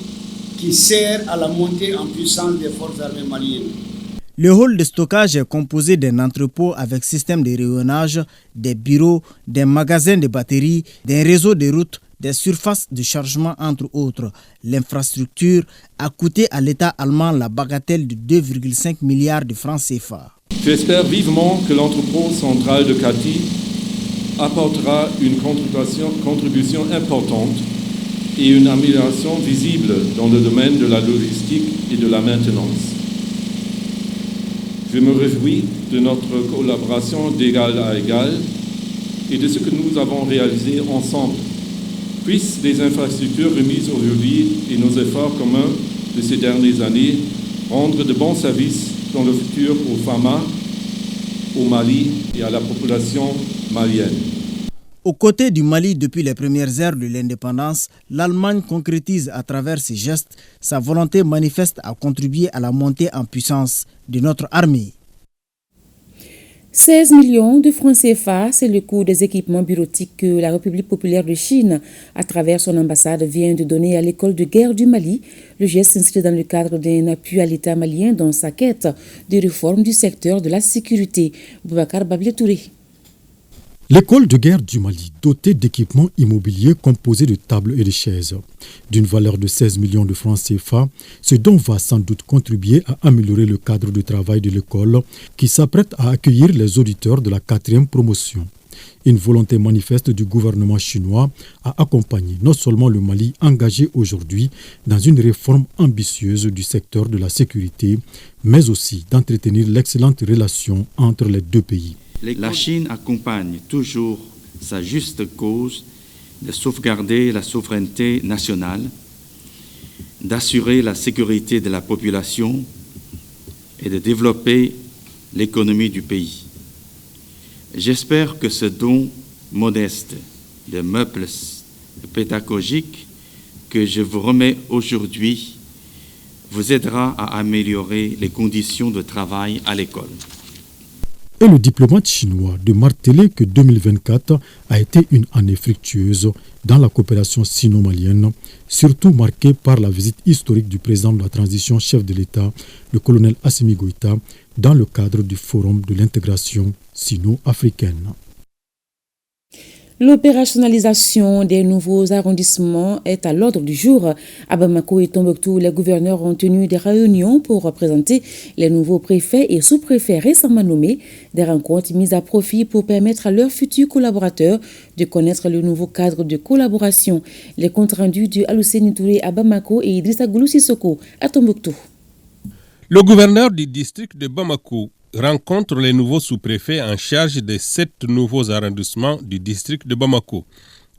qui sert à la montée en puissance des forces armées maliennes. Le hall de stockage est composé d'un entrepôt avec système de rayonnage, des bureaux, des magasins de batteries, d'un réseau de routes, des surfaces de chargement entre autres. L'infrastructure a coûté à l'État allemand la bagatelle de 2,5 milliards de francs CFA. J'espère vivement que l'entrepôt central de Kati apportera une contribution importante et une amélioration visible dans le domaine de la logistique et de la maintenance. Je me réjouis de notre collaboration d'égal à égal et de ce que nous avons réalisé ensemble. Puissent les infrastructures remises aujourd'hui et nos efforts communs de ces dernières années rendre de bons services dans le futur aux FAMA, au Mali et à la population malienne. Aux côtés du Mali depuis les premières heures de l'indépendance, l'Allemagne concrétise à travers ses gestes sa volonté manifeste à contribuer à la montée en puissance de notre armée. 16 millions de francs CFA, c'est le coût des équipements bureautiques que la République populaire de Chine, à travers son ambassade, vient de donner à l'école de guerre du Mali. Le geste s'inscrit dans le cadre d'un appui à l'État malien dans sa quête de réforme du secteur de la sécurité. Boubacar Bablé-Touré. L'école de guerre du Mali, dotée d'équipements immobiliers composés de tables et de chaises, d'une valeur de 16 millions de francs CFA, ce dont va sans doute contribuer à améliorer le cadre de travail de l'école qui s'apprête à accueillir les auditeurs de la 4e promotion. Une volonté manifeste du gouvernement chinois à accompagner non seulement le Mali engagé aujourd'hui dans une réforme ambitieuse du secteur de la sécurité, mais aussi d'entretenir l'excellente relation entre les deux pays. La Chine accompagne toujours sa juste cause de sauvegarder la souveraineté nationale, d'assurer la sécurité de la population et de développer l'économie du pays. J'espère que ce don modeste de meubles pédagogiques que je vous remets aujourd'hui vous aidera à améliorer les conditions de travail à l'école. Et le diplomate chinois de marteler que 2024 a été une année fructueuse dans la coopération sino-malienne, surtout marquée par la visite historique du président de la transition chef de l'État, le colonel Assimi Goïta, dans le cadre du Forum de l'intégration sino-africaine. L'opérationnalisation des nouveaux arrondissements est à l'ordre du jour. À Bamako et Tombouctou, les gouverneurs ont tenu des réunions pour présenter les nouveaux préfets et sous-préfets récemment nommés. Des rencontres mises à profit pour permettre à leurs futurs collaborateurs de connaître le nouveau cadre de collaboration. Les comptes rendus de Alousseni Touré à Bamako et Idrissa Goulou Sissoko à Tombouctou. Le gouverneur du district de Bamako rencontre les nouveaux sous-préfets en charge des 7 nouveaux arrondissements du district de Bamako.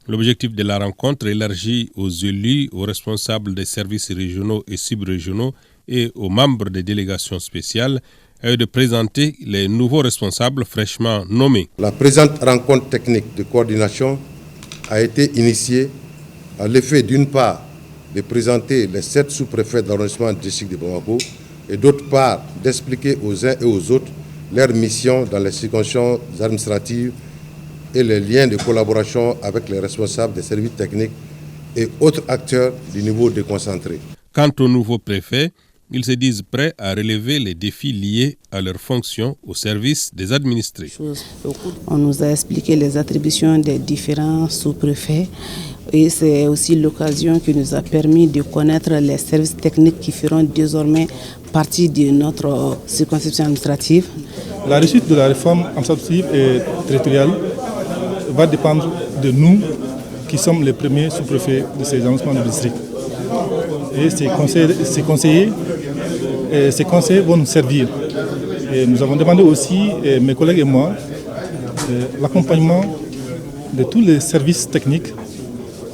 L'objectif de la rencontre élargi aux élus, aux responsables des services régionaux et sub-régionaux et aux membres des délégations spéciales est de présenter les nouveaux responsables fraîchement nommés. La présente rencontre technique de coordination a été initiée à l'effet d'une part de présenter les 7 sous-préfets d'arrondissement du district de Bamako et d'autre part d'expliquer aux uns et aux autres leur mission dans les circonscriptions administratives et les liens de collaboration avec les responsables des services techniques et autres acteurs du niveau déconcentré. Quant aux nouveaux préfets, ils se disent prêts à relever les défis liés à leur fonction au service des administrés. On nous a expliqué les attributions des différents sous-préfets et c'est aussi l'occasion qui nous a permis de connaître les services techniques qui feront désormais partie de notre circonscription administrative. La réussite de la réforme administrative et territoriale va dépendre de nous qui sommes les premiers sous-préfets de ces arrondissements du district. Et ces conseillers vont nous servir. Et nous avons demandé aussi, mes collègues et moi, l'accompagnement de tous les services techniques,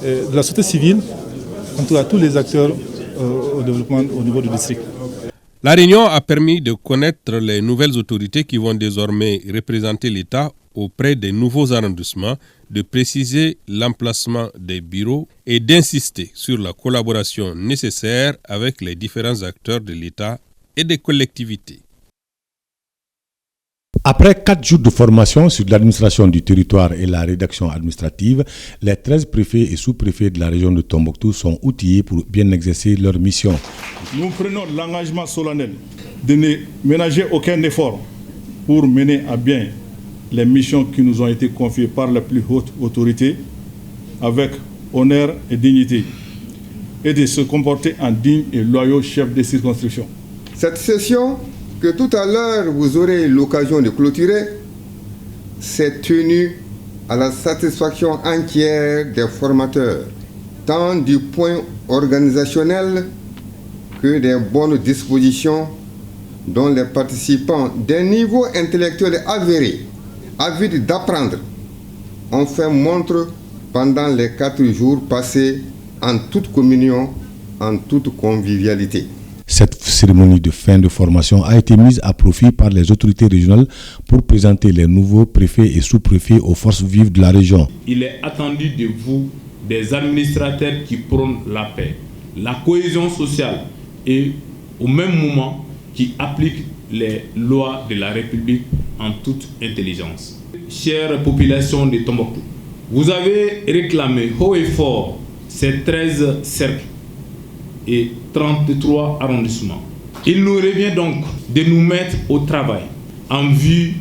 de la société civile, en tout cas tous les acteurs au développement au niveau du district. La réunion a permis de connaître les nouvelles autorités qui vont désormais représenter l'État auprès des nouveaux arrondissements, de préciser l'emplacement des bureaux et d'insister sur la collaboration nécessaire avec les différents acteurs de l'État et des collectivités. Après 4 jours de formation sur l'administration du territoire et la rédaction administrative, les 13 préfets et sous-préfets de la région de Tombouctou sont outillés pour bien exercer leur mission. Nous prenons l'engagement solennel de ne ménager aucun effort pour mener à bien les missions qui nous ont été confiées par la plus haute autorité avec honneur et dignité et de se comporter en digne et loyaux chefs de circonscription. Cette session que tout à l'heure vous aurez l'occasion de clôturer s'est tenue à la satisfaction entière des formateurs, tant du point organisationnel que des bonnes dispositions dont les participants d'un niveau intellectuel avéré, avides d'apprendre, ont fait montre pendant les 4 jours passés en toute communion, en toute convivialité. Cette cérémonie de fin de formation a été mise à profit par les autorités régionales pour présenter les nouveaux préfets et sous-préfets aux forces vives de la région. Il est attendu de vous des administrateurs qui prônent la paix, la cohésion sociale et au même moment qui appliquent les lois de la République en toute intelligence. Chère population de Tombouctou, vous avez réclamé haut et fort ces 13 cercles et 33 arrondissements. Il nous revient donc de nous mettre au travail en vue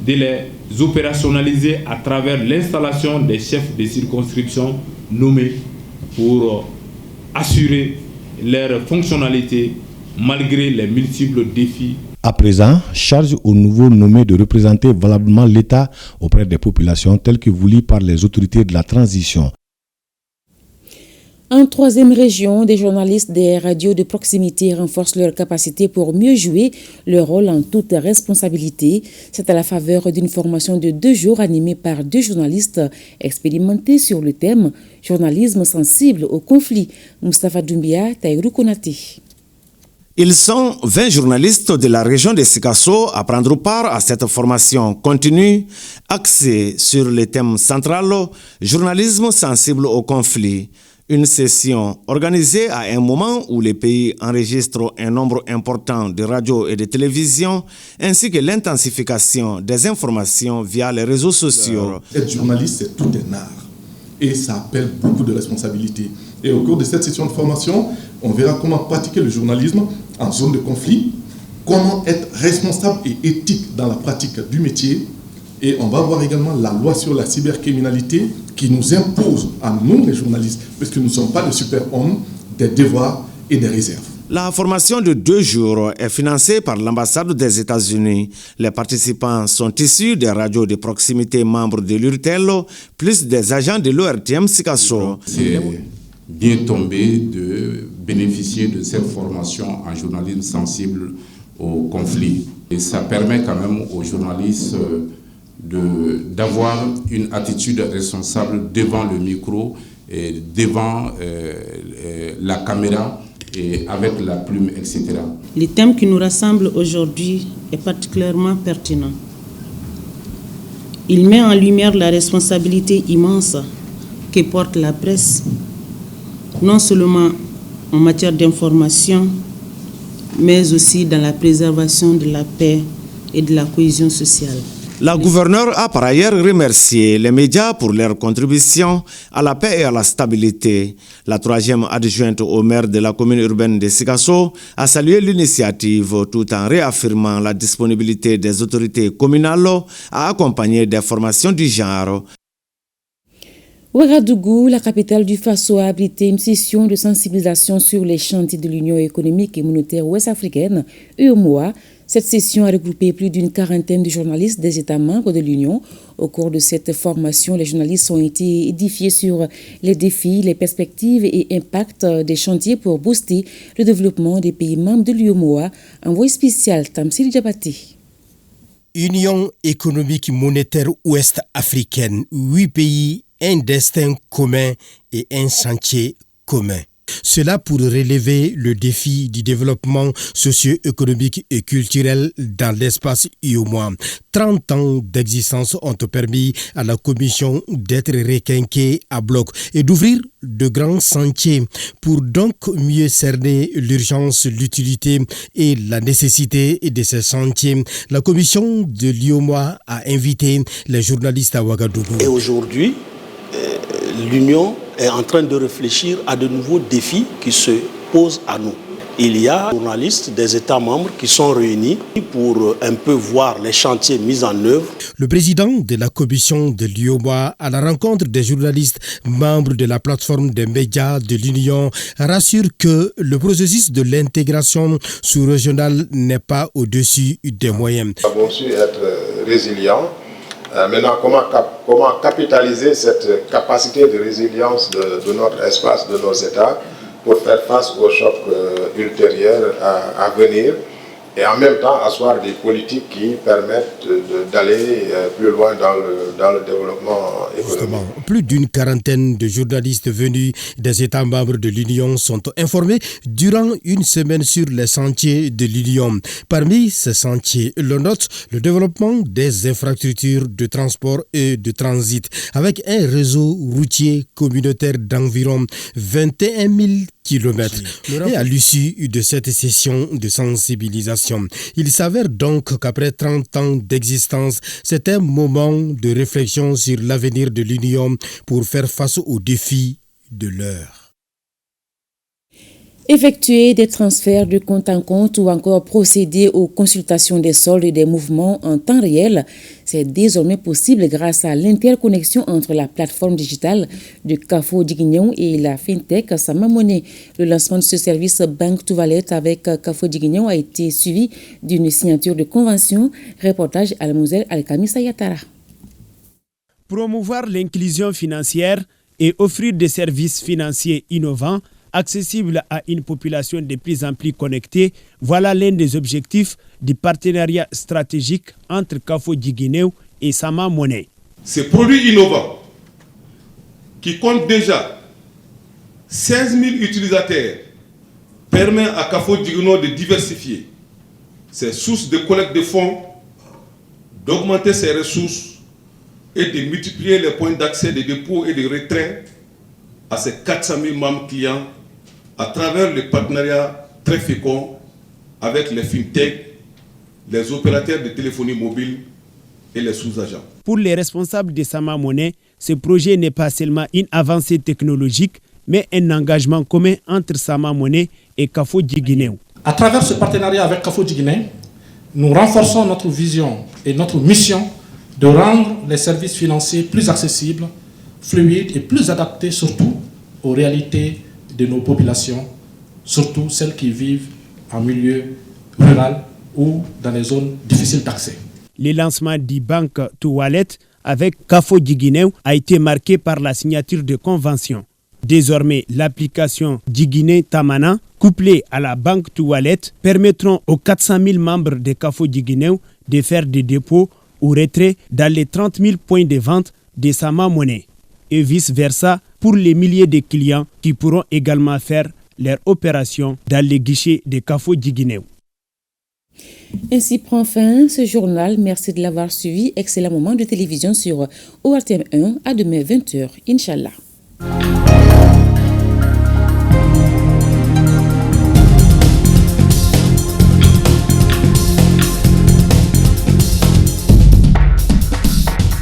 de les opérationnaliser à travers l'installation des chefs de circonscription nommés pour assurer leur fonctionnalité malgré les multiples défis À présent, charge aux nouveaux nommés de représenter valablement l'État auprès des populations telles que voulues par les autorités de la transition. En troisième région, des journalistes des radios de proximité renforcent leur capacité pour mieux jouer leur rôle en toute responsabilité. C'est à la faveur d'une formation de 2 jours animée par 2 journalistes expérimentés sur le thème « Journalisme sensible au conflit ». Moustapha Doumbia, Taïrou Konaté. Ils sont 20 journalistes de la région de Sikasso à prendre part à cette formation continue axée sur le thème central « Journalisme sensible au conflit ». Une session organisée à un moment où les pays enregistrent un nombre important de radios et de télévisions, ainsi que l'intensification des informations via les réseaux sociaux. Être journaliste, c'est tout un art et ça appelle beaucoup de responsabilités. Et au cours de cette session de formation, on verra comment pratiquer le journalisme en zone de conflit, comment être responsable et éthique dans la pratique du métier. Et on va voir également la loi sur la cybercriminalité qui nous impose à nous, les journalistes, puisque nous ne sommes pas des super-hommes, des devoirs et des réserves. La formation de 2 jours est financée par l'ambassade des États-Unis. Les participants sont issus des radios de proximité membres de l'URTEL, plus des agents de l'ORTM Sikasso. C'est bien tombé de bénéficier de cette formation en journalisme sensible au conflit. Et ça permet quand même aux journalistes d'avoir une attitude responsable devant le micro, et devant la caméra et avec la plume, etc. Le thème qui nous rassemble aujourd'hui est particulièrement pertinent. Il met en lumière la responsabilité immense que porte la presse, non seulement en matière d'information, mais aussi dans la préservation de la paix et de la cohésion sociale. La gouverneure a par ailleurs remercié les médias pour leur contribution à la paix et à la stabilité. La 3e adjointe au maire de la commune urbaine de Sikasso a salué l'initiative tout en réaffirmant la disponibilité des autorités communales à accompagner des formations du genre. Ouagadougou, la capitale du Faso, a abrité une session de sensibilisation sur les chantiers de l'Union économique et monétaire ouest-africaine, UEMOA. Cette session a regroupé plus d'une quarantaine de journalistes des États membres de l'Union. Au cours de cette formation, les journalistes ont été édifiés sur les défis, les perspectives et impacts des chantiers pour booster le développement des pays membres de l'UEMOA. Envoyé spécial Tamsil Diabaté. Union économique monétaire ouest-africaine, 8 pays, un destin commun et un chantier commun. Cela pour relever le défi du développement socio-économique et culturel dans l'espace UEMOA. 30 ans d'existence ont permis à la Commission d'être requinquée à bloc et d'ouvrir de grands sentiers pour donc mieux cerner l'urgence, l'utilité et la nécessité de ces sentiers. La Commission de l'UEMOA a invité les journalistes à Ouagadougou. Et aujourd'hui, l'Union est en train de réfléchir à de nouveaux défis qui se posent à nous. Il y a des journalistes des États membres qui sont réunis pour un peu voir les chantiers mis en œuvre. Le président de la commission de l'UEMOA à la rencontre des journalistes membres de la plateforme des médias de l'Union rassure que le processus de l'intégration sous-régionale n'est pas au-dessus des moyens. Nous avons su être résilients. Maintenant, comment capitaliser cette capacité de résilience de notre espace, de nos États, pour faire face aux chocs ultérieurs à venir et en même temps asseoir des politiques qui permettent d'aller plus loin dans le développement économique. Justement, plus d'une quarantaine de journalistes venus des États membres de l'Union sont informés durant une semaine sur les sentiers de l'Union. Parmi ces sentiers, l'on note le développement des infrastructures de transport et de transit avec un réseau routier communautaire d'environ 21 000 kilomètres. Et à l'issue de cette session de sensibilisation, il s'avère donc qu'après 30 ans d'existence, c'est un moment de réflexion sur l'avenir de l'Union pour faire face aux défis de l'heure. Effectuer des transferts de compte en compte ou encore procéder aux consultations des soldes et des mouvements en temps réel, c'est désormais possible grâce à l'interconnexion entre la plateforme digitale de Kafo Djiguignon et la FinTech Sama Money. Le lancement de ce service Bank to Wallet avec Kafo Djiguignon a été suivi d'une signature de convention. Reportage Al-Mouzel Al-Kami Sayatara. Promouvoir l'inclusion financière et offrir des services financiers innovants accessible à une population de plus en plus connectée, voilà l'un des objectifs du partenariat stratégique entre Kafo Djiguignon et Sama Money. Ces produits innovants qui comptent déjà 16 000 utilisateurs permettent à Kafo Djiguignon de diversifier ses sources de collecte de fonds, d'augmenter ses ressources et de multiplier les points d'accès de dépôt et de retrait à ses 400 000 membres clients à travers le partenariat très fécond avec les fintech, les opérateurs de téléphonie mobile et les sous-agents. Pour les responsables de Sama Money, ce projet n'est pas seulement une avancée technologique, mais un engagement commun entre Sama Money et Kafo Djiguignon. À travers ce partenariat avec Kafo Djiguignon, nous renforçons notre vision et notre mission de rendre les services financiers plus accessibles, fluides et plus adaptés surtout aux réalités de nos populations, surtout celles qui vivent en milieu rural ou dans les zones difficiles d'accès. Le lancement du Bank to Wallet avec Kafo Djiguignon a été marqué par la signature de conventions. Désormais, l'application Djiguignon Tamana, couplée à la Bank to Wallet, permettront aux 400 000 membres de Kafo Djiguignon de faire des dépôts ou retraits dans les 30 000 points de vente de Sama Money et vice-versa pour les milliers de clients qui pourront également faire leurs opérations dans les guichets de Kafo Djiguignon. Ainsi prend fin ce journal. Merci de l'avoir suivi. Excellent moment de télévision sur ORTM1. À demain 20h, Inch'Allah.